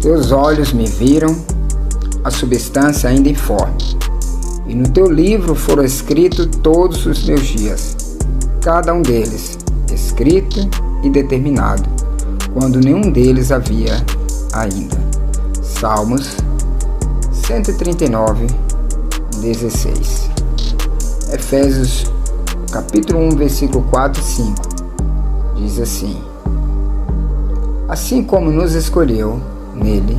teus olhos me viram a substância ainda informe, e no teu livro foram escritos todos os meus dias, cada um deles escrito e determinado, quando nenhum deles havia ainda. Salmos 139, 16. Efésios capítulo 1, versículo 4 e 5 diz assim: assim como nos escolheu nele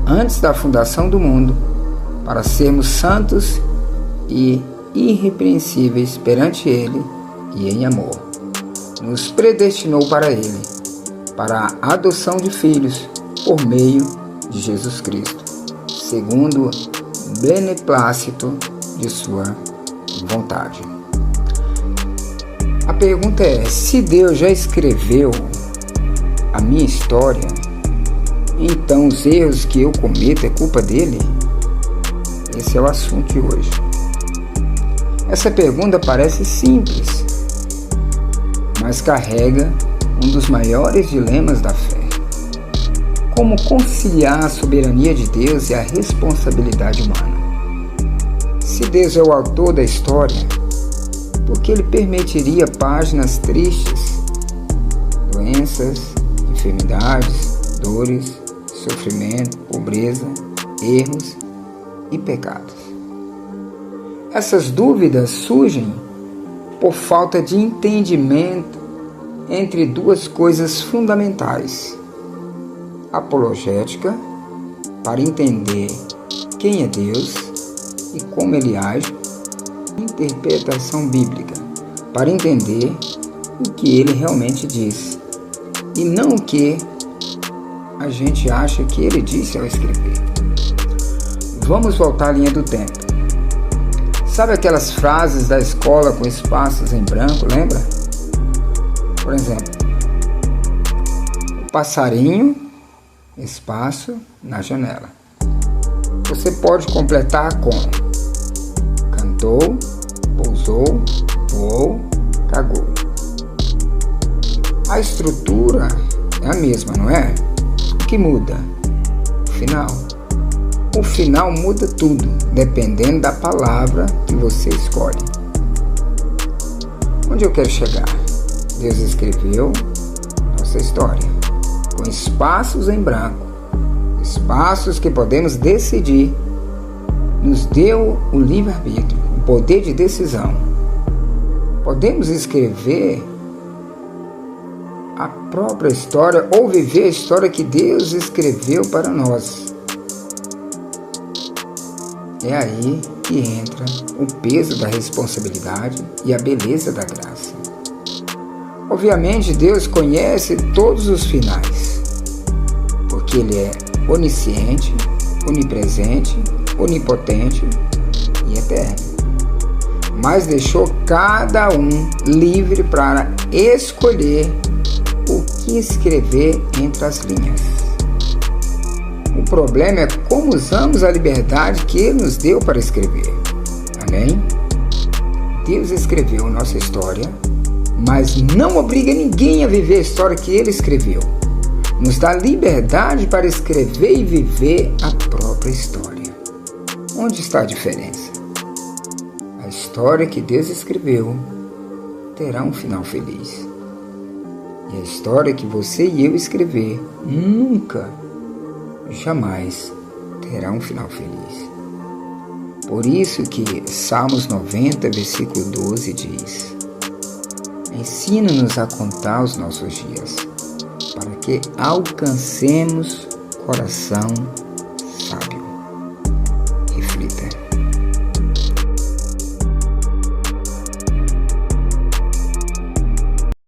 antes da fundação do mundo, para sermos santos e irrepreensíveis perante ele e em amor, nos predestinou para ele, para a adoção de filhos por meio de Jesus Cristo, segundo o beneplácito de sua vontade. A pergunta é: se Deus já escreveu a minha história, então os erros que eu cometo é culpa dele? Esse é o assunto de hoje. Essa pergunta parece simples, mas carrega um dos maiores dilemas da fé. Como conciliar a soberania de Deus e a responsabilidade humana? Se Deus é o autor da história, por que ele permitiria páginas tristes, doenças, enfermidades, dores, sofrimento, pobreza, erros e pecados? Essas dúvidas surgem por falta de entendimento entre duas coisas fundamentais: apologética, para entender quem é Deus e como ele age; interpretação bíblica, para entender o que ele realmente diz e não o que a gente acha que ele disse ao escrever. Vamos voltar à linha do tempo. Sabe aquelas frases da escola com espaços em branco, lembra? Por exemplo, o passarinho, espaço na janela. Você pode completar com: cantou, pousou, voou, cagou. A estrutura é a mesma, não é? O que muda? O final. O final muda tudo, dependendo da palavra que você escolhe. Onde eu quero chegar? Deus escreveu nossa história, com espaços em branco, espaços que podemos decidir. Nos deu o livre-arbítrio, o poder de decisão. Podemos escrever a própria história ou viver a história que Deus escreveu para nós. É aí que entra o peso da responsabilidade e a beleza da graça. Obviamente, Deus conhece todos os finais, porque Ele é onisciente, onipresente, onipotente e eterno. Mas deixou cada um livre para escolher o que escrever entre as linhas. O problema é como usamos a liberdade que Ele nos deu para escrever. Amém? Deus escreveu nossa história, mas não obriga ninguém a viver a história que Ele escreveu. Nos dá liberdade para escrever e viver a própria história. Onde está a diferença? A história que Deus escreveu terá um final feliz. E a história que você e eu escrever nunca, jamais terá um final feliz. Por isso que Salmos 90, versículo 12 diz: ensina-nos a contar os nossos dias, para que alcancemos coração sábio. Reflita.